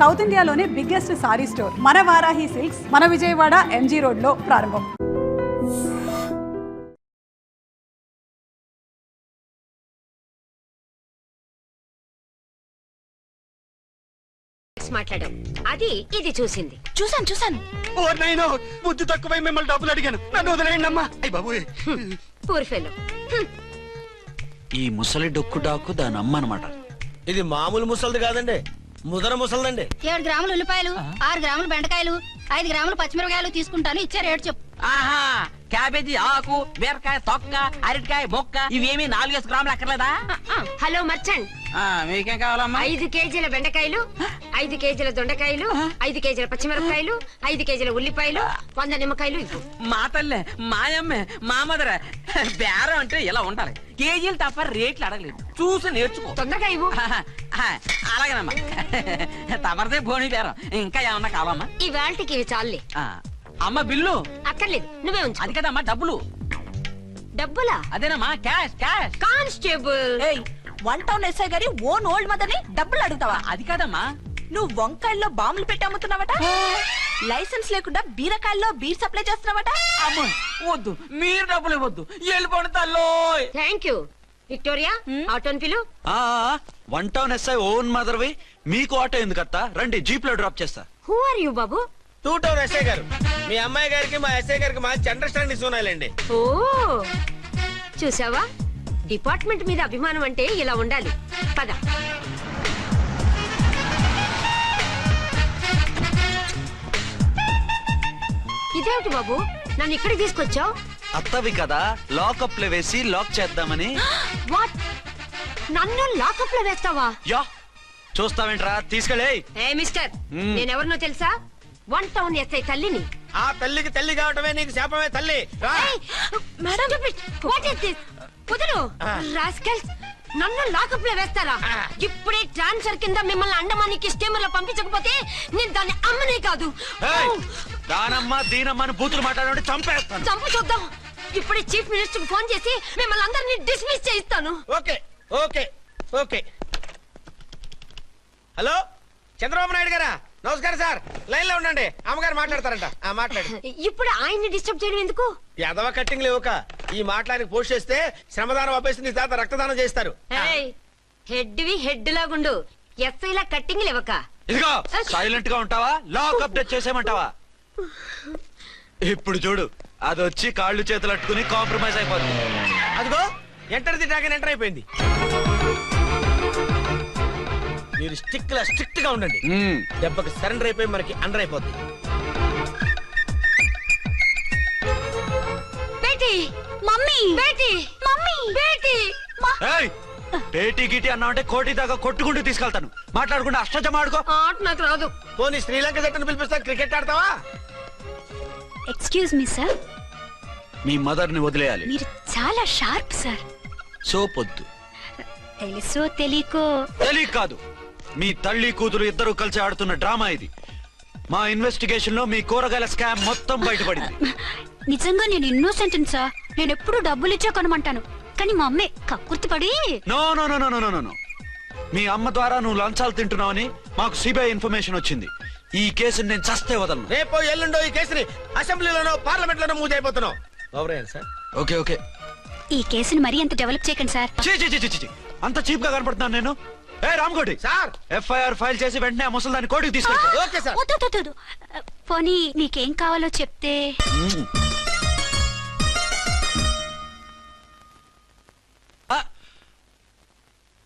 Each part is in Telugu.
సౌత్ ఇండియాలోనే బిగ్గెస్ట్ సారీ స్టోర్ మన వారాహి సిల్క్స్ మన విజయవాడ ఎంజీ రోడ్ లో ప్రారంభం. మాట్లాడాం అది ఇది చూసింది. చూసాను ఓ నైనో బుద్ధి తక్కువై మిమ్మల్ని డబ్బులు అడిగాను, నన్ను వదిలేయండి అమ్మా. అయ్య బాబు పూర్ఫెలో ఈ ముసలి డొక్కు డాకు దాని అమ్మ అనమాట. ఇది మామూలు ముసలిది కాదండి, ముదర ముసలిదండి. 7 గ్రాములు ఉల్లిపాయలు, 6 గ్రాములు బెండకాయలు, 5 గ్రాములు పచ్చిమిరపకాయలు తీసుకుంటాను. ఇచ్చే రేటు చెప్పు. ఆహా, క్యాబేజీ ఆకు, బీరకాయ తొక్క, అరటికాయ బొక్క ఇవేమి 4 గ్రాములు అక్కర్లేదా? హలో మర్చండ్, మీకేం కావాలమ్మా? 5 కేజీల బెండకాయలు, 5 కేజీల దొండకాయలు, 5 కేజీల పచ్చిమిరపకాయలు, 5 కేజీల ఉల్లిపాయలు, 100 నిమ్మకాయలు ఇవ్వు. మా తల్లే, మాయమ్మే, మా మదర బేరం అంటే ఇలా ఉండాలి. కేజీలు తప్ప రేట్లు అడగలేదు, చూసి నేర్చుకో. తొందరగా ఇవ్వు. అలాగేనమ్మా, తమరిదే భోని బేరం. ఇంకా ఏమన్నా కావాలమ్మా? ఈ వేల్టికి ఇవి చాలే. అమ్మ బిల్లు అక్కర్లేదు, నువ్వే ఉంచు. అది కదమ్మా డబ్బులు. డబ్బులా? అదేనమ్మా cash cash. Constable, one town SI గారి ఓన్ ఓల్డ్ మదర్ ని డబ్బులు అడుగుతావా? అది కాదమ్మా. నువ్వు వంకాయల్లో బాంబులు పెట్టి అమ్ముతున్నావట, లైసెన్స్ లేకుండా బీరకాయల్లో బీర్ సప్లై చేస్తున్నావట. అమ్మ వద్దు, మీరు డబ్బులు ఇవ్వద్దు, వెళ్ళిపోండి తల్లో. Thank you. విక్టోరియా, ఆటోన్ పిలు. 1 టౌన్ ఎస్ఐ ఓన్ మదర్వి, మీకు ఆటో ఎందుకత్తా? రండి, జీప్ లో డ్రాప్ చేస్తా. హూ ఆర్ యూ బాబు? 2 టౌన్ ఎస్ఐ గారు, మీ అమ్మాయి గారికి మా ఎస్ఐ గారికి మంచి అండర్స్టాండింగ్ ఉన్నాయండి. ఓ చూసావా, డిపార్ట్మెంట్ మీద అభిమానం అంటే ఇలా ఉండాలి. పద. ఇదేమిటి బాబు, నన్ను ఇక్కడికి తీసుకొచ్చావు? అత్తవి కదా, లాకప్ లో వేసి లాక్ చేద్దామని. వాట్, నన్ను లాకప్ లో వేస్తావా? యా, చూస్తావేంట్రా, తీసుకెళ్ళే. ఏ మిస్టర్, నేనెవరినో తెలుసా? 1 టౌన్ ఎస్ఐ తల్లిని. ఆ తల్లికి తల్లి కావటమే నీకు శాపమే తల్లి. Madam, what is this? కుదురు రాస్కల్స్, నన్ను లాకప్ లో వేస్తారా? ఇప్పుడే ట్రాన్స్ఫర్ కింద మిమ్మల్ని అండమానికి స్టీమర్ లో పంపించకపోతే నేను దాన్ని అమ్మనే కాదు. దానమ్మ దీనమ్మ బూతులు మాట్లాడే చంపేస్తాను. చంపు చూద్దాం. ఇప్పుడే చీఫ్ మినిస్టర్ కి ఫోన్ చేసి మిమ్మల్ని అందరినీ డిస్మిస్ చేయిస్తాను. Okay okay okay. Hello, Chandrababu Naidu గారా? నమస్కారం సార్, లైన్ లో ఉండండి, అమ్మగారు మాట్లాడతారంట. మాట్లాడు. ఇప్పుడు ఆయన్ని డిస్టర్బ్ చేయడం ఎందుకు? ఎదవ కట్టింగ్ లేవుక ఈ మాట్లాడికి పోస్ట్ చేస్తే శ్రమదానం అభ్యసి నీ తాత రక్తదానం చేస్తారు. హెడ్ వి హెడ్ లాగుండు, ఎస్ఐ లా కట్టింగ్ లేవక. ఇదిగో సైలెంట్ గా ఉంటావా, లాక్ అప్డేట్ చేసేమంటావా? ఇప్పుడు చూడు, అది వచ్చి కాళ్ళు చేతులు అట్టుకుని కాంప్రమైజ్ అయిపోతుంది. అదిగో ఎంటర్ ది డ్రాగన్ ఎంటర్ అయిపోయింది. మీరు స్ట్రిక్ట్ గా ఉండండి, దెబ్బకి సరెండర్ అయిపోయి మనకి అండర్ అయిపోద్ది. బేటీ, మమ్మీ, బేటీ, మమ్మీ, బేటీ. పేటీ గిటి అన్నావంటే కోటి దాకా కొట్టుకుంటూ తీసుకెళ్తాను. మాట్లాడుకుంటూ అష్టజమ ఆడుకో. ఆట నాకు రాదు. పోనీ శ్రీలంక జట్టును పిలిపిస్తా, క్రికెట్ ఆడతావా? ఎక్స్క్యూజ్ మీ సార్, మీ మదర్ ని వదిలేయాలి. మీరు చాలా షార్ప్ సార్. సోపొద్దు. తెలుసో తెలియకో. తెలియ కాదు, మీ తల్లి కూతురు ఇద్దరు కలిసి ఆడుతున్న డ్రామా ఇది. మా ఇన్వెస్టిగేషన్ లో మీ కూరగాయల స్కామ్ మొత్తం బయటపడింది. నిజంగా నేను ఇన్నోసెంట్ సార్. నేను ఎప్పుడు డబ్బులు ఇచ్చా కొనమంటాను, కానీ మా అమ్మే కక్కుర్తి పడి. No no no no no no, మీ అమ్మ ద్వారా నువ్వు లంచాలు తింటున్నావని మాకు సిబిఐ ఇన్ఫర్మేషన్ వచ్చింది. ఈ కేసుని నేను చస్తే వదలను. రేపో ఎల్లుండో ఈ కేసుని అసెంబ్లీలోనో పార్లమెంట్ లోనో మూవ్ అయిపోతున్నావు. సార్ ఓకే ఓకే, ఈ కేసుని మరీ అంత డెవలప్ చేయకండి సార్. అంత చీప్ గా కనపడుతున్నాను నేను? ఏ రామ్కోటి సార్, ఎఫ్ఐఆర్ ఫైల్ చేసి వెంటనే ఆ ముసలిదాన్ని కోర్టుకు తీసుకెళ్ళి. Okay sir. వద్దు, పోనీ నీకేం కావాలో చెప్తే.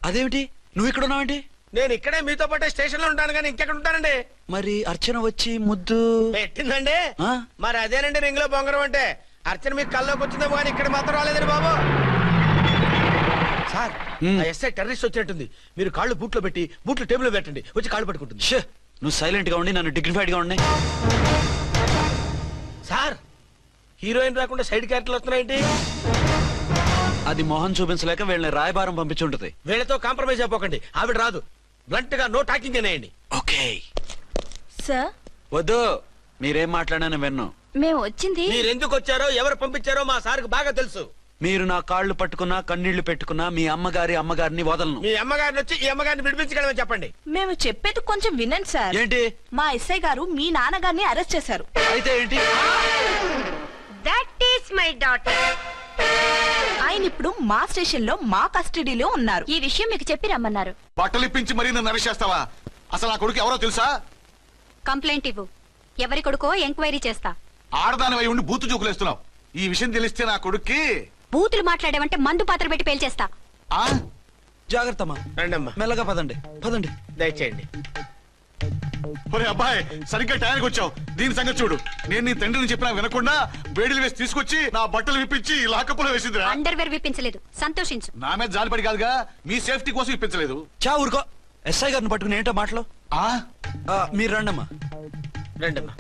అదేమిటి, నువ్వు ఇక్కడ ఉన్నావేంటి? నేను ఇక్కడే మీతో పాటే స్టేషన్ లో ఉంటాను, కానీ ఇంకెక్కడ ఉంటానండి? మరి అర్చన వచ్చి ముద్దు పెట్టిందండి. ఆ? మరి అదేనండి రింగ్ లో బొంగరం అంటే. అర్చన మీకు కల్లోకి వచ్చిందేమో కానీ ఇక్కడ మాత్రం రాలేదండి బాబు. సార్, ఆ ఎస్ఐ టెర్రరిస్ట్ వచ్చినట్టుంది. మీరు కాళ్ళు బూట్లో పెట్టి బూట్లు టేబుల్ లో పెట్టండి, వచ్చి కాళ్ళు పట్టుకుంటుంది. నువ్వు సైలెంట్ గా ఉండి నన్ను డిగ్నిఫైడ్ గా ఉండి. సార్, హీరోయిన్ రాకుండా సైడ్ క్యారెక్టర్లు వస్తున్నాయేంటి? అది మొహం చూపించలేక వీళ్ళని రాయబారం పంపించుంటది. వీళ్ళతో కాంప్రమైజ్ అయిపోకండి, ఆవిడ రాదు. బ్లంట్ గా నో టాకింగ్ అనేయండి. ఓకే సార్, వద్దు, మీరేం మాట్లాడానని విన్ను. మేము వచ్చింది. మీరు ఎందుకు వచ్చారో ఎవరు పంపించారో మా సార్కి బాగా తెలుసు. మీరు నా కాళ్ళు పట్టుకున్నా కన్నీళ్లు పెట్టుకున్నా మీ అమ్మగారిని వదలను. మీ అమ్మగారిని వచ్చి ఈ అమ్మగారిని విడిపించగలమని చెప్పండి. మేము చెప్పేది కొంచెం వినండి సార్. ఏంటి? మా ఎస్ఐ గారు మీ నాన్నగారిని అరెస్ట్ చేశారు. అయితే ఏంటి? That is my daughter. ఆయన ఇప్పుడు మా స్టేషన్ లో మా కస్టడీలో ఉన్నారు. ఈ విషయం మీకు చెప్పి రమ్మన్నారు. బట్టలు ఇప్పించి మరీ నన్ను అరెస్ట్ చేస్తావా? అసలు ఆ కొడుకు ఎవరో తెలుసా? కంప్లైంట్ ఇవ్వు. ఎవరి కొడుకో ఎంక్వైరీ చేస్తా. ఆడదానివై ఉండి బూతు జోకులేస్తున్నావు. ఈ విషయం తెలిస్తే నా కొడుక్కి బూతులు మాట్లాడేవంటే మందు పాత్ర పెట్టి పేల్చేస్తా. ఆ జాగ్రత్తమ్మా. రండమ్మా, మెల్లగా పదండి. దయచేయండి. ఒరే అబ్బాయి, సరిగ్గా టయానికి వచ్చావు. దీని సంగతి చూడు. నేను నీ తండ్రిని చెప్పినా వినకుండా వేడిలు వేసి తీసుకొచ్చి నా బట్టలు విప్పించి లాకప్పులో వేసిందిరా. అండర్వేర్ విప్పించలేదు, సంతోషించు. నా మీద జాలిపడి కాదుగా, మీ సేఫ్టీ కోసం ఇప్పించలేదు. చా ఊరుకో. ఎస్ఐ గారిని పట్టుకుని ఏంటో మాటలు. ఆ మీరు రండమ్మా. రండమ్మా.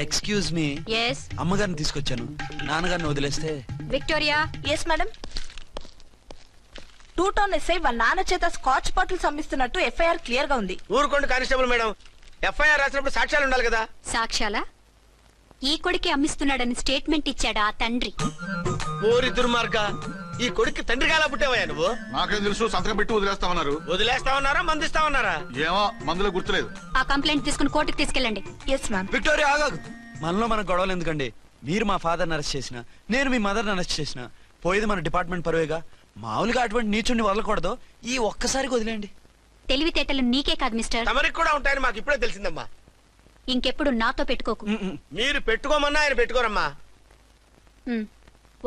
Excuse me. ఎస్ అమ్మగారిని తీసుకొచ్చాను. నాన్నగారిని వదిలేస్తే. Victoria. Yes madam. 2 town SI వాళ్ళ నాన్న చేత స్కాచ్ బాటిల్ అమ్మిస్తున్నట్టు ఎఫ్ఐఆర్ క్లియర్ గా ఉంది. ఊరుకోండి కానిస్టేబుల్ మేడం. ఎఫ్ఐఆర్ రాసినప్పుడు సాక్ష్యాలు ఉండాలి కదా. సాక్ష్యాలా? ఈ కొడుకే అమ్మిస్తున్నాడని స్టేట్మెంట్ ఇచ్చాడా ఆ తండ్రి? ఓరి దుర్మార్గ, ఈ కొడుక్కి తండ్రి కాలా పుట్టావయ్యా నువ్వు? నాకేం తెలుసు, సంతకం పెట్టి వదిలేస్తామన్నారు. వదిలేస్తామన్నారా మందిస్తామన్నారా? ఏమో, మందులో గుర్తులేదు. ఆ కంప్లైంట్ తీసుకుని కోర్టుకు తీసుకెళ్ళండి. Yes ma'am. విక్టోరియా ఆగాగు. మనలో మన గొడవలు ఎందుకండి? మీరు మా ఫాదర్ని అరెస్ట్ చేసిన, నేను మీ మదర్ని అరెస్ట్ చేసిన, పోయేది మన డిపార్ట్మెంట్ పరువేగా. మామూలుగా అటువంటి నీచుని వదలకూడదు. ఈ ఒక్కసారికి వదిలేండి. తెలివితేటలు నీకే కాదు మిస్టర్, తమరికి కూడా ఉంటాయని మాకు ఇప్పుడే తెలిసిందమ్మా. ఇంకెప్పుడు నాతో పెట్టుకోకు. మీరు పెట్టుకోమన్నా ఆయన పెట్టుకోరమ్మా.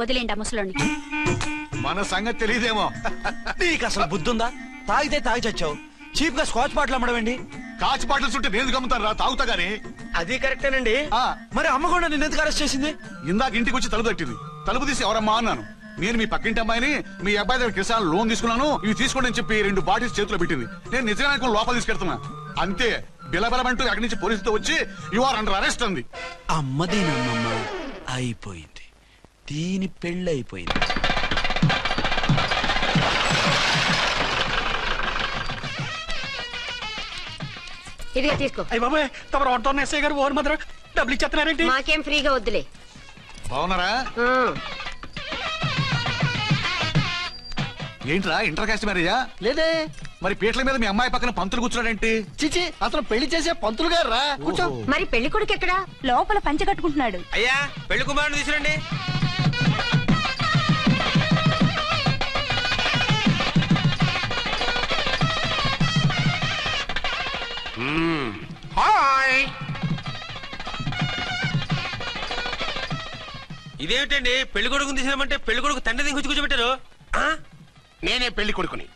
వదిలేండి ఆ ముసలోని. మన సంగతి తెలియదేమో. నీకు అసలు బుద్ధుందా? తాగితే తాగి చచ్చావు. చీప్ గా స్కాచ్ బాటిల్ అమ్మడమేండి. కాచి బాటలు చుట్టూ నేను గమ్ముతాను రా, తాగుతా గానీ. అది కరెక్టేనండి. మరి అమ్మ కూడా నిన్ను ఎందుకు అరెస్ట్ చేసింది? ఇందాక ఇంటికి వచ్చి తలుపు తట్టింది. తలుపు తీసి ఎవరమ్మా అన్నాను. నేను మీ పక్కింటి అమ్మాయిని, మీ అబ్బాయి దగ్గర కిసాన్ లోన్ తీసుకున్నాను, ఇవి తీసుకోండి అని చెప్పి 2 బాటిల్స్ చేతిలో పెట్టింది. నేను నిజంగా లోపల తీసుకెళ్తున్నా. అంతే, బిలబలమంటూ అక్కడి నుంచి పోలీసుతో వచ్చి యు ఆర్ అండర్ అరెస్ట్ అంది. అమ్మదేనమ్మమ్మ అయిపోయింది. దీని పెళ్ళి అయిపోయింది. ఇదిగా తీసుకో. అయ్య బాబాయ్, తమరు 1 టౌన్ ఎస్ఐ గారు ఓవర్ మాత్రం డబ్బులు ఇచ్చేస్తున్నారేంటి? మాకేం ఫ్రీగా వద్దులే. బాగున్నారా? ఏంట్రా ఇంటర్ కాస్ట్ మ్యారేజా? లేదే. మరి పీటల మీద మీ అమ్మాయి పక్కన పంతులు కూర్చున్నాడేంటి? చిచి, అతను పెళ్లి చేసే పంతులు గారు రా. కూర్చో. మరి పెళ్లి కొడుకు ఎక్కడా? లోపల పంచె కట్టుకుంటున్నాడు. అయ్యా, పెళ్లి కుమారుని తీసుకురండి. హాయ్. ఇదేమిటండి, పెళ్లి కొడుకుని తీసినామంటే పెళ్లి కొడుకు తండ్రి దించి కూర్చోబెట్టారు. నేనే పెళ్లి కొడుకుని.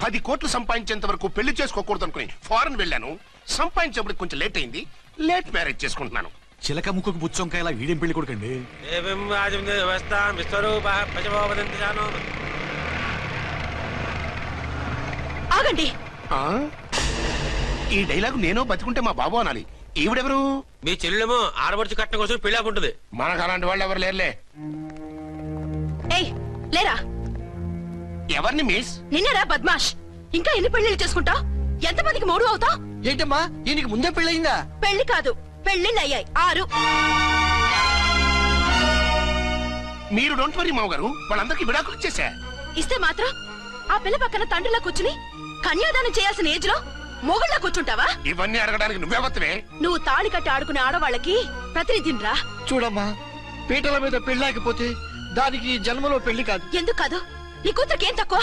10 కోట్లు సంపాదించేంత వరకు పెళ్లి చేసుకోకూడదు అనుకుని ఫారెన్ వెళ్ళాను. సంపాదించేప్పుడు కొంచెం లేట్ అయింది. లేట్ మ్యారేజ్ చేసుకుంటున్నాను. చిలక ముక్కుకు బుచ్చొంకాయలా వీడేం పెళ్లి కొడుకండి? ఆగండి. ఈ డైలాగ్ నేను బతికుంటే మా బాబు అనాలి. ఈవిడెవరు? మీ చెల్లెమో ఆడబడుచు కట్నం కోసం పెళ్లి ఆకుంటుంది. మనకు అలాంటి వాళ్ళు ఎవరు లేరులే. ఏయ్ లేరా. ఎవరిని మిస్? నిన్నరా బద్మాష్. ఇంకా ఎన్ని పెళ్లిళ్ళు చేసుకుంటావు? ఎంతమందికి మూడు అవుతావు? ఏంటమ్మా, ఈయనకి ముందే పెళ్ళయిందా? పెళ్లి కాదు, పెళ్లిళ్ళు అయ్యాయి 6. మీరు డోంట్ వరీ మామగారు, వాళ్ళందరికీ విడాకులు ఇచ్చేసా. ఇస్తే మాత్రం ఆ పిల్ల పక్కన తండ్రిలా కూర్చుని కన్యాదానం చేయాల్సిన ఏజ్ లో మొగుళ్ళ కూర్చుంటావా? ఇవన్నీ అడగడానికి నువ్వెవత్తవే? నువ్వు తాళి కట్టి ఆడుకునే ఆడవాళ్ళకి ప్రతినిధిరా. చూడమ్మా, పీటల మీద పెళ్ళాకపోతే దానికి ఈ జన్మలో పెళ్లి కాదు. ఎందుకు కాదు? నీ కూతురికి ఏం తక్కువ?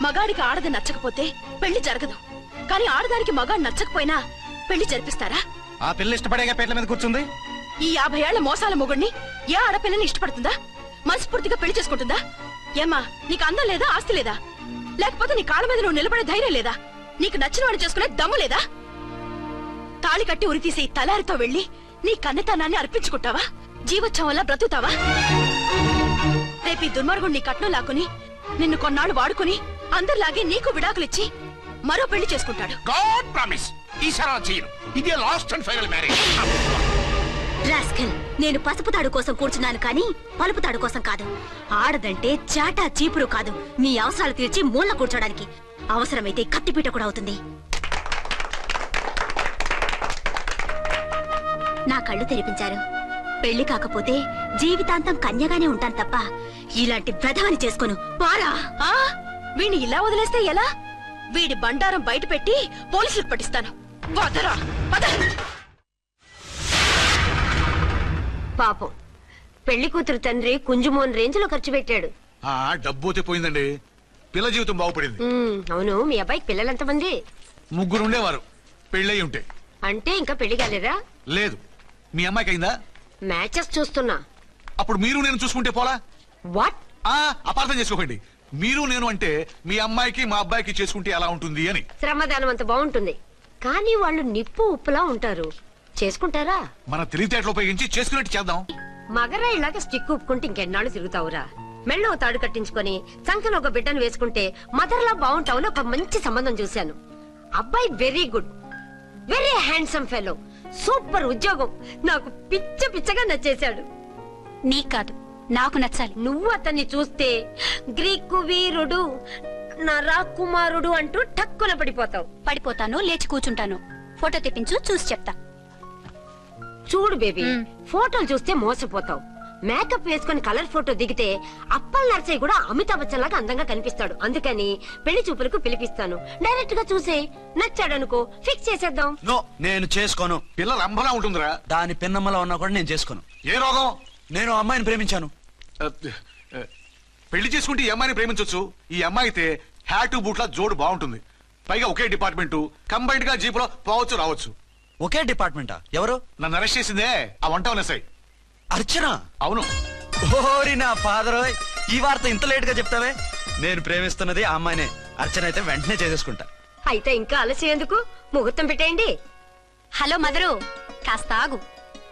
మగాడికి ఆడది నచ్చకపోతే పెళ్లి జరగదు. కానీ ఆడదానికి మగాడు నచ్చకపోయినా పెళ్లి జరిపిస్తారా? ఆ పిల్ల ఇష్టపడేగా పీటల మీద కూర్చుంది. ఈ 50 ఏళ్ల మోసాల మొగుడిని ఏ ఆడపిల్లని ఇష్టపడుతుందా? మనస్ఫూర్తిగా పెళ్లి చేసుకుంటుందా? ఏమ్మా, నీకు అందం లేదా, ఆస్తి లేదా? లేకపోతే నీ కాళ్ళ మీద నువ్వు నిలబడే ధైర్యం లేదా? నీకు నచ్చిన వాడు చేసుకునే దమ్ము లేదా? తాళి కట్టి ఉరితీసే తలారితో వెళ్లి నీ కన్నెతనాన్ని అర్పించుకుంటావా? జీవోత్సవంలా బ్రతుకుతావా? రేపు ఈ దుర్మార్గుడు నీ కట్నం లాక్కుని నిన్ను కొన్నాళ్ళు వాడుకుని అందరిలాగే నీకు విడాకులిచ్చి మరో పెళ్లి చేసుకుంటాడు. గాడ్ ప్రామిస్, ఈసారి అలా చెయ్యను. ఇదే last and final marriage. Rascal, నేను పసుపు తాడు కోసం కూర్చున్నాను కానీ పలుపు తాడు కోసం కాదు. ఆడదంటే చాటా చీపురు కాదు, నీ అవసరాలు తీర్చి మూల కూర్చోడానికి. అవసరమైతే కత్తిపీట కూడా అవుతుంది. నా కళ్ళు తెరిపించారు. పెళ్లి కాకపోతే జీవితాంతం కన్యగానే ఉంటాను తప్ప ఇలాంటి వ్రతమని చేసుకోను. పారా. ఆ వీణ్ణి ఇలా వదిలేస్తే ఎలా? వీడి బండారం బయట పెట్టి పోలీసులకు పట్టిస్తాను. వదరా వద. పాపం పెళ్లి కూతురు తండ్రి కుంజుమోన్ రేంజ్ లో ఖర్చు పెట్టాడు. ఆ డబ్బు అయితే పోయిందండి, పిల్ల జీవితం బాగుపడింది. అవును, మీ అబ్బాయికి పిల్లలు ఎంతమంది? 3 ఉండేవారు, పెళ్ళయి ఉంటే. అంటే ఇంకా పెళ్లి కాలేదా? లేదు. మీ అమ్మాయికి అయిందా? మ్యాచెస్ చూస్తున్నా. అప్పుడు మీరు నేను చూసుకుంటే పోలా? వాట్? అపార్థం చేసుకోకండి. మీరు నేను అంటే మీ అమ్మాయికి మా అబ్బాయికి చేసుకుంటే ఎలా ఉంటుంది అని. శ్రమదానం అంత బాగుంటుంది, కానీ వాళ్ళు నిప్పు ఉప్పులా ఉంటారు. చేసుకుంటారా? మన తెలివితేటలు ఉపయోగించి చేసుకున్నట్టు చేద్దాం. మగరా ఇలాగ స్టిక్ ఉప్పుకుంటే ఇంకెన్నాళ్ళు తిరుగుతావురా? మెళ్ళో తాడు కట్టించుకొని సంకలో ఒక బిడ్డను వేసుకుంటే మదర్లా బాగుంటావుని ఒక మంచి సంబంధం చూశాను. అబ్బాయి very good, very handsome fellow, super ఉద్యోగం. నాకు పిచ్చగా నచ్చేశాడు. నీకు కాదు, నాకు నచ్చాలి. నువ్వు అతన్ని చూస్తే గ్రీకు వీరుడు, నా రాకుమారుడు అంటూ టక్కున పడిపోతావు. పడిపోతాను, లేచి కూర్చుంటాను. ఫోటో తెప్పించు, చూసి చెప్తా. చూడు బేబీ, ఫోటోలు చూస్తే మోసపోతావు. మేకప్ వేసుకుని కలర్ ఫోటో దిగితే అప్పల్ నర్సయ్య కూడా అమితాబ్ బచ్చన్ లాగా అందంగా కనిపిస్తాడు. అందుకని పెళ్లి చూపులకు పిలిపిస్తాను. డైరెక్ట్ గా చూసే నచ్చాడనుకో, ఫిక్స్ చేసేద్దాం. నో, నేను చేసుకోను. పిల్ల రంభలా ఉంటుందిరా. దాని పిన్నమ్మలా ఉన్నా కూడా నేను చేసుకోను. ఏ రోగం? నేను అమ్మాయిని ప్రేమించాను. పెళ్లి చేసుకుంటే ఈ అమ్మాయిని ప్రేమించొచ్చు. ఈ అమ్మాయి అయితే హ్యాటు బూట్ల జోడు బాగుంటుంది. పైగా ఒకే డిపార్ట్మెంట్, కంబైన్డ్ గా జీపులో పోవచ్చు రావచ్చు. ఒకే డిపార్ట్మెంటా? ఎవరు? నన్ను అరెస్ట్ చేసిందే ఆ వంట ఉన్నసాయి. అర్చన? అవును. ఓరి నా ఫాదర్, ఈ వార్త ఇంత లేట్ గా చెప్తావే. నేను ప్రేమిస్తున్నది ఆ అమ్మాయినే. అర్చన అయితే వెంటనే చేసేసుకుంటా. అయితే ఇంకా ఆలస్యం ఎందుకు? ముహూర్తం పెట్టేయండి. హలో మదరు, కాస్త ఆగు.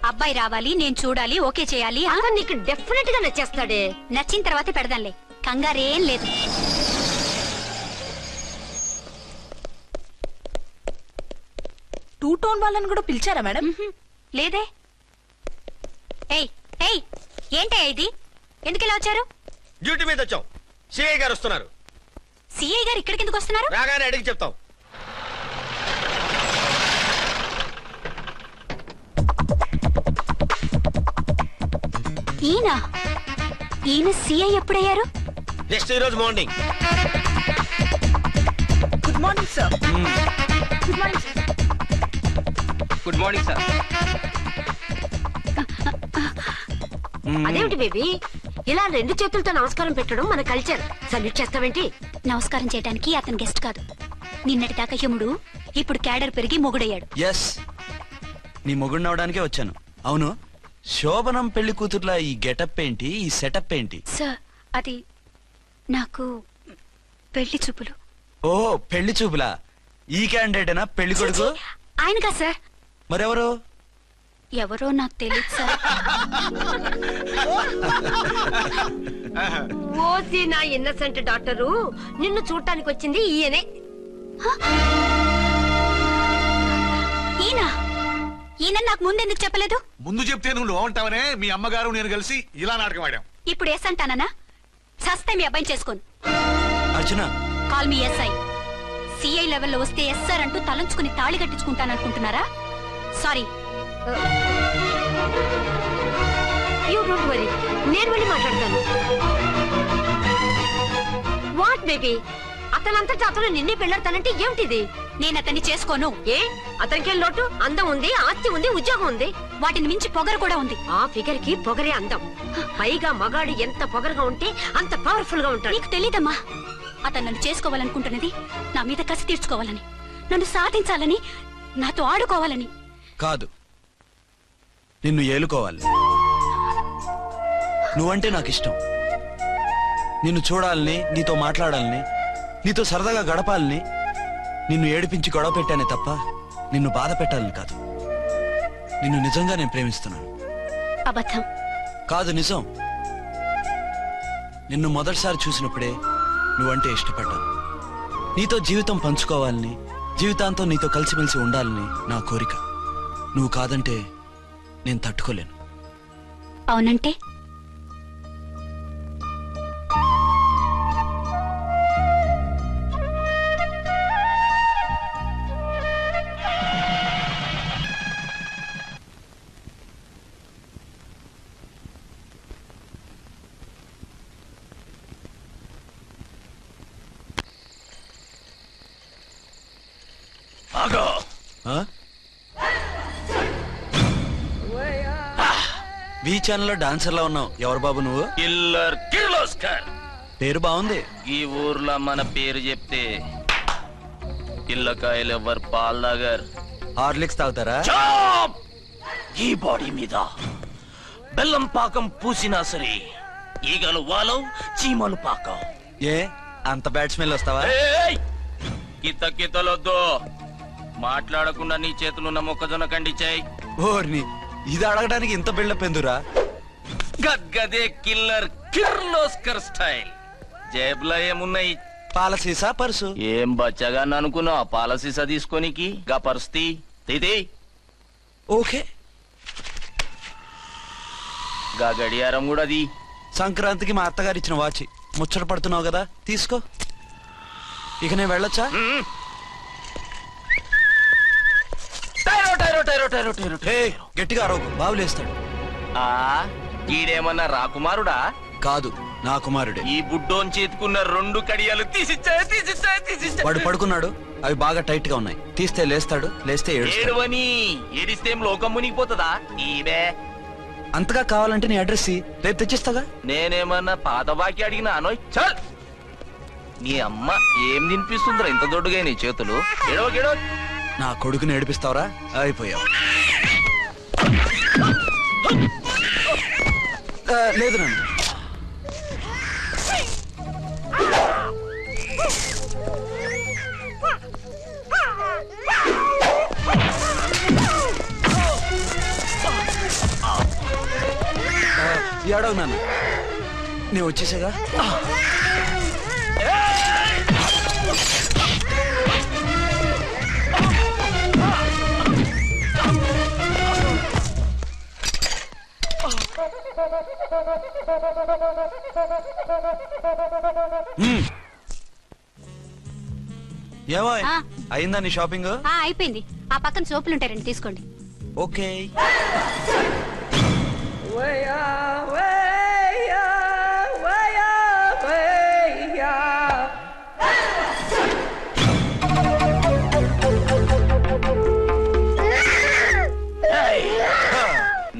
అబ్బాయి రావాలి, నేను చూడాలి, ఓకే చేయాలి. అతను నీకు డెఫినెట్ గా నచ్చేస్తాడే. నచ్చిన తర్వాత పెడదాంలే, కంగారేం లేదు. టూ టోన్ వాళ్ళని కూడా పిలిచారా మేడం? లేదే. ఏయ్ ఏయ్, ఏంటయ్యా ఇది? ఎందుకు ఇలా వచ్చారు? డ్యూటీ మీద వచ్చాం. సిఐ గారు వస్తున్నారు. సిఐ గారు ఇక్కడికి ఎందుకు వస్తున్నారు? రాగానే అడిగి చెప్తాం. ఈయన సిఐ ఎప్పుడయ్యారు? నెక్స్ట్ ఈ రోజు morning. Good morning sir. Good morning sir. Good morning sir. అదేమిటి బేబీ, ఇలా 2 చేతులతో నమస్కారం పెట్టడం మన కల్చర్. సల్యూట్ చేస్తావేంటి? నమస్కారం చేయడానికి అతను గెస్ట్ కాదు. నిన్నటి దాకా యముడు, ఇప్పుడు క్యాడర్ పెరిగి మొగుడయ్యాడు. ఎస్, నీ మొగుడినవడానికే వచ్చాను. అవును, శోభనం పెళ్లి కూతుర్లా ఈ గెటప్ ఏంటి, ఈ సెటప్ ఏంటి? సార్, అది నాకు పెళ్లి చూపులు. ఓ, పెళ్లి చూపులా? ఈ క్యాండిడేటేనా పెళ్లి కొడుకు? ఆయనగా సార్. మరెవరు? ఎవరో నాకు తెలియదు సార్. ఓసి నా ఇన్నసెంట్ డాక్టరు, నిన్ను చూడటానికి వచ్చింది ఈయనే. ఈయన నాకు ముందెందుకు చెప్పలేదు? ముందు చెప్తే నువ్వు బాగుంటావనే మీ అమ్మగారు నేను కలిసి ఇలా నాటకం ఆడాం. ఇప్పుడు ఎస్ అంటానా? సస్తే మీ అబ్బాయిని చేసుకోను. అర్చన, కాల్ మీ ఎస్ఐ. సిఐ లెవెల్లో వస్తే ఎస్ సార్ అంటూ తలంచుకుని తాళి కట్టించుకుంటాననుకుంటున్నారా? సారీ. యూ డోంట్ వరీ, నేను వెళ్ళి మాట్లాడతాను. వాట్ బేబీ, అతనంతటా అతను నిన్నే పెళ్ళాడతానంటే ఏమిటిది? నేను అతన్ని చేసుకోను. ఏ, అతనికేం లోటు? అందం ఉంది, ఆస్తి ఉంది, ఉద్యోగం ఉంది. వాటిని మించి పొగరు కూడా ఉంది. ఆ ఫిగర్ కి పొగరే అందం. పైగా మగాడు ఎంత పొగరుగా ఉంటే అంత పవర్ఫుల్ గా ఉంటాడు. నీకు తెలీదమ్మా, అతను నన్ను చేసుకోవాలనుకుంటున్నది నా మీద కసి తీర్చుకోవాలని, నన్ను సాధించాలని, నాతో ఆడుకోవాలని కాదు, నిన్ను ఏలుకోవాలి. నువ్వంటే నాకు ఇష్టం. నిన్ను చూడాలని, నీతో మాట్లాడాలని, నీతో సరదాగా గడపాలని, నిన్ను ఏడిపించి గొడవ పెట్టానే తప్ప నిన్ను బాధ పెట్టాలని కాదు. నిన్ను నిజంగా నేను ప్రేమిస్తున్నాను. అబద్ధం కాదు, నిజం. నిన్ను మొదటిసారి చూసినప్పుడే నువ్వంటే ఇష్టపడ్డాను. నీతో జీవితం పంచుకోవాలని, జీవితాంతం నీతో కలిసిమెలిసి ఉండాలని నా కోరిక. నువ్వు కాదంటే నేను తట్టుకోలేను. అవునంటే వి ఛానల్లో డాన్సర్లా ఉన్నావు. ఎవరు బాబు నువ్వు? కిల్లర్ కిర్లోస్కర్. పేరు బాగుంది. ఈ ఊర్లో మన పేరు చెప్తే పిల్లకాయలు ఎవరు పాల్ తాగర్. హార్లిక్స్ తాగుతారా? ఈ బాడీ మీద బెల్లం పాకం పూసినా సరే ఈగలు వాలవు, చీమలు పాకం. ఏ అంత బ్యాడ్ స్మెల్ వస్తావా? కిత కితలొద్దు. మాట్లాడకుండా నీ చేతులున్న మొక్కజొన్న కండిచాయి. ఓర్ని, ఇది అడగడానికి ఇంత బిల్డప్ ఎందురా? గద్గదే కిల్లర్ కిర్లోస్కర్ స్టైల్. జేబులో ఏమున్నాయి? పాల సీసా, పర్సు. ఏం బచ్చగా అనుకున్నావు? పాల సీసా తీసుకోనికి గా పరిస్థితి తీది. ఓకే. గా గడియారం కూడా అది. సంక్రాంతికి మా అత్తగారు ఇచ్చిన వాచి. ముచ్చట పడుతున్నావు కదా, తీసుకో. ఇక నేను వెళ్ళొచ్చా? గట్టిగా అరవకు, బావులేస్తాడు. ఈడేమన్నా రాకుమారుడా? కాదు, నా కుమారుడే. ఈ బుడ్డోన్ చేతుకున్న 2 కడియాలు తీసిచ్చా. వాడు పడుకున్నాడు, అవి బాగా టైట్ గా ఉన్నాయి. తీస్తే లేస్తాడు, లేస్తే ఏడవని. ఏడిస్తే లోకం మునిగిపోతుందా? ఈడే అంతగా కావాలంటే నీ అడ్రస్ రేపు తెచ్చిస్తాగా. నేనేమన్నా పాత బాకి అడిగినా అనోయ్. చల్, నీ అమ్మ ఏం తినిపిస్తుందిరా ఇంత దొడ్డుగా నీ చేతులు? ఏడవ. నా కొడుకుని ఏడిపిస్తావరా? అయిపోయావు. లేదు నన్ను. ఏడవు నాన్న, నేను వచ్చేసాగా. ఏమో అయిందా నీ షాపింగ్? అయిపోయింది. ఆ పక్కన సోపులుంటాయి, రండి తీసుకోండి. ఓకే.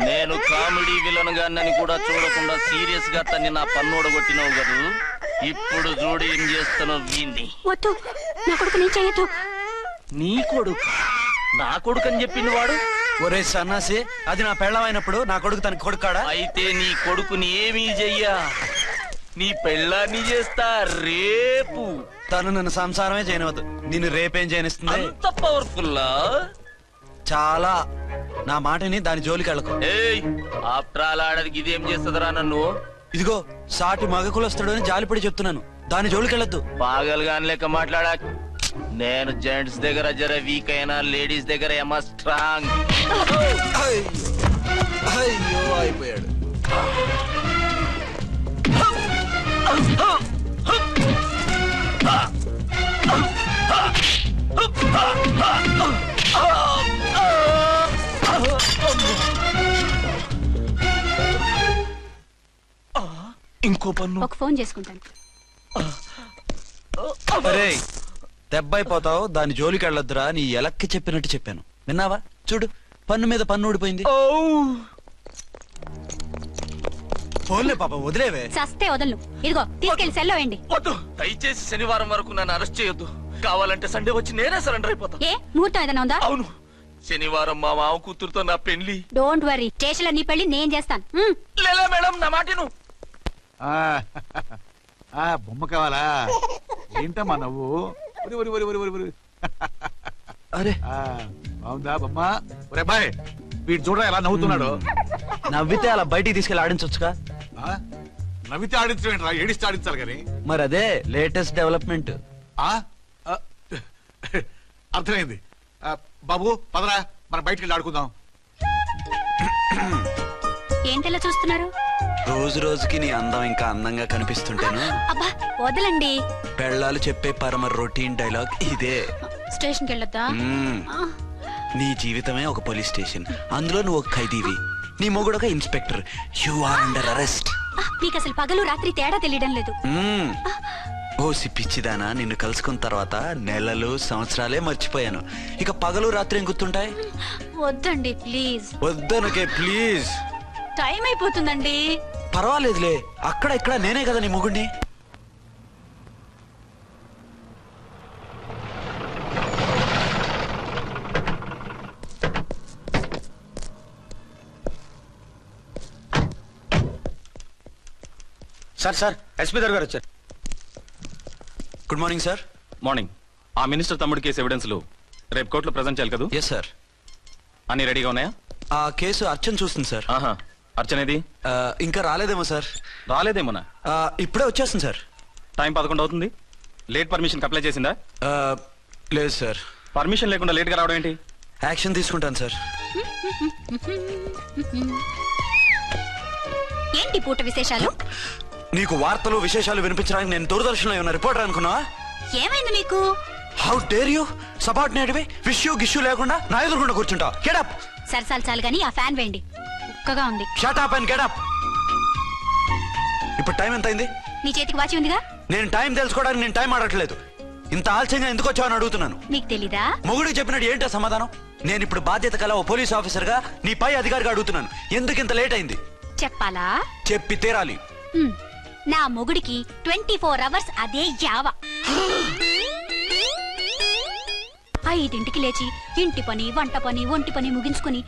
నేను కామెడీ విలన్ గాన్నని కూడా చూడకుండా సీరియస్ గా తన్ని నా పన్నోడగొట్టినావు కదూ. ఇప్పుడు చూడు ఏం చేస్తున్నావు. వీణ్ణి వద్దు, నా కొడుకు నేను చేయొద్దు. నీ కొడుకు? నా కొడుకు అని చెప్పింది వాడు. ఒరే సన్నాసి, అది నా పెళ్ళమైనప్పుడు నా కొడుకు తన కొడుకాడా? అయితే నీ కొడుకుని ఏమీ చెయ్యా, నీ పెళ్ళాన్ని చేస్తా రేపు. తను నన్ను సంసారమే చేయనవద్దు, నిన్ను రేపేం చేయనిస్తుంది? అంత పవర్ఫుల్లా? చాలా. నా మాటని దాని జోలికి వెళ్ళకు. ఏయ్, ఆఫ్టర్ ఆల్ ఆడదికి ఇదేం చేస్తుందిరా నన్ను? ఇదిగో సాటి మగ కులస్తాడు అని జాలిపడి చెప్తున్నాను, దాని జోలికి వెళ్ళొద్దు. పాగల్ గాని లెక్క మాట్లాడా. నేను జెంట్స్ దగ్గర జర వీక్ అయినా లేడీస్ దగ్గర ఏమో స్ట్రాంగ్. అయ్యో అయిపోయాడు. ఇంకో పన్ను. ఒక ఫోన్ చేసుకుంటాను. అరే దెబ్బైపోతావు, దాని జోలికి వెళ్ళొద్దురా. నీ ఎలక్కి చెప్పినట్టు చెప్పాను, విన్నావా? చూడు, పన్ను మీద పన్ను ఊడిపోయింది. ఫోన్లే పాప, వదిలేవే. చస్తే వదలను. ఇదిగో తీసుకెళ్లి సెల్లో వేయండి. వద్దు, దయచేసి శనివారం వరకు నన్ను అరెస్ట్ చేయొద్దు. కావాలంటే సండే వచ్చి నేనే సరెండర్ అయిపోతా. ఏ ముహూర్తం ఏదైనా ఉందా? అవును, శనివారం మా మామ కూతురుతో నా పెళ్లి. డోంట్ వరీ, స్టేషన్ లో నీ పెళ్లి నేను చేస్తాను. లేలా మేడం, నా మాటను. బొమ్మ కావాలా? ఏంటమ్మా నవ్వు? అరే బాగుందా బొమ్మ? ఒరే బాయ్, వీడు చూడరా ఎలా నవ్వుతున్నాడు. నవ్వితే అలా బయటికి తీసుకెళ్ళి ఆడించొచ్చుగా. నవ్వితే ఆడించడం, ఏడిస్తే ఆడించాలి కానీ. మరి అదే లేటెస్ట్ డెవలప్మెంట్. అర్థమైంది. బాబు పదరా, మనం బయటికి వెళ్ళి ఆడుకుందాం. ఏంటలా చూస్తున్నారు? రోజు రోజుకి నీ అందం ఇంకా అందంగా కనిపిస్తుంటాను. అబ్బా వదలండి. పెళ్ళాలు చెప్పే పరమ రొటీన్ డైలాగ్ ఇదే. స్టేషన్కి వెళ్ళొద్దా? నీ జీవితమే ఒక పోలీస్ స్టేషన్, అందులో నువ్వు ఒక ఖైదీవి, నీ మొగుడు ఒక inspector. You are under arrest. నీకు అసలు పగలు రాత్రి తేడా తెలియడం లేదు. ఓసి పిచ్చిదానా, నిన్ను కలుసుకున్న తర్వాత నెలలు సంవత్సరాలే మర్చిపోయాను. ఇక పగలు రాత్రి ఏం గుర్తుంటాయి? వద్దండి ప్లీజ్. వద్దనకే ప్లీజ్. టైం అయిపోతుందండి. పర్వాలేదులే, అక్కడ ఇక్కడ నేనే కదా నీ మొగుడిని. సార్ ఎస్పీ గారు వచ్చారు. Good morning sir. మార్నింగ్. ఆ మినిస్టర్ తమ్ముడి కేసు ఎవిడెన్స్లు రేపు కోర్టులో ప్రజెంట్ చేయాలి కదా? Yes sir. అన్ని రెడీగా ఉన్నాయా? ఆ కేసు అర్చన చూస్తుంది సార్. ఆహా, అర్చనేది? ఇంకా రాలేదేమో సార్. రాలేదేమోనా? ఇప్పుడే వచ్చేస్తుంది సార్. టైం 11 అవుతుంది. లేట్ పర్మిషన్ అప్లై చేసిందా? లేదు సార్. పర్మిషన్ లేకుండా లేట్గా రావడం ఏంటి? యాక్షన్ తీసుకుంటాను సార్. ఏంటి పూట విశేషాలు? నీకు వార్తలు విశేషాలు వినిపించడానికి నేను దూరదర్శన్లో ఉన్న రిపోర్టర్ అనుకున్నావా? ఏమైంది మీకు? హౌ డేర్ యూ సబార్డినేట్వి విష్యూ గిష్యూ లేకుండా నా ఎదురుకుండా కూర్చుంటావు? Get up. సరసాలు చాలు గానీ ఆ ఫ్యాన్ వేయండి, ఉక్కగా ఉంది. Shut up and get up. ఇప్పుడు టైం ఎంత అయింది? నీ చేతికి వాచి ఉందిగా. నేను టైం తెలుసుకోవడానికి నేను టైం ఆడట్లేదు. ఇంత ఆలస్యంగా ఎందుకు వచ్చావని అడుగుతున్నాను. నీకు తెలీదా? మొగుడికి చెప్పినట్టు ఏంటో సమాధానం? నేను ఇప్పుడు బాధ్యత కల ఓ పోలీస్ ఆఫీసర్ గా నీ పై అధికారిగా అడుగుతున్నాను, ఎందుకు ఇంత లేట్ అయింది? చెప్పాలా? చెప్పి తీరాలి. నా మొగుడికి 24 అవర్స్ అదే యావ. 5ంటికి లేచి ఇంటి పని, వంట పని, ఒంటి పని ముగించుకుని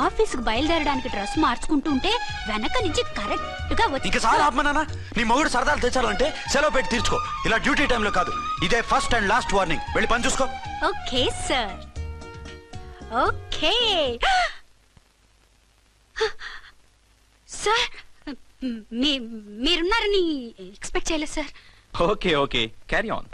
ఆఫీసుకు బయలుదేరడానికి డ్రెస్ మార్చుకుంటూ ఉంటే వెనక నుంచి కరెక్ట్ గా వచ్చి. ఇక చాలా ఆత్మనానా, నీ మొగుడు సరదాలు తెచ్చాలంటే సెలవు పెట్టి తీర్చుకో. ఇలా డ్యూటీ టైంలో కాదు. ఇదే ఫస్ట్ అండ్ లాస్ట్ వార్నింగ్. వెళ్ళి పని చూసుకో. Okay sir. Okay sir. మీరున్నారని ఎక్స్పెక్ట్ చేయలేదు sir. Okay okay, carry on.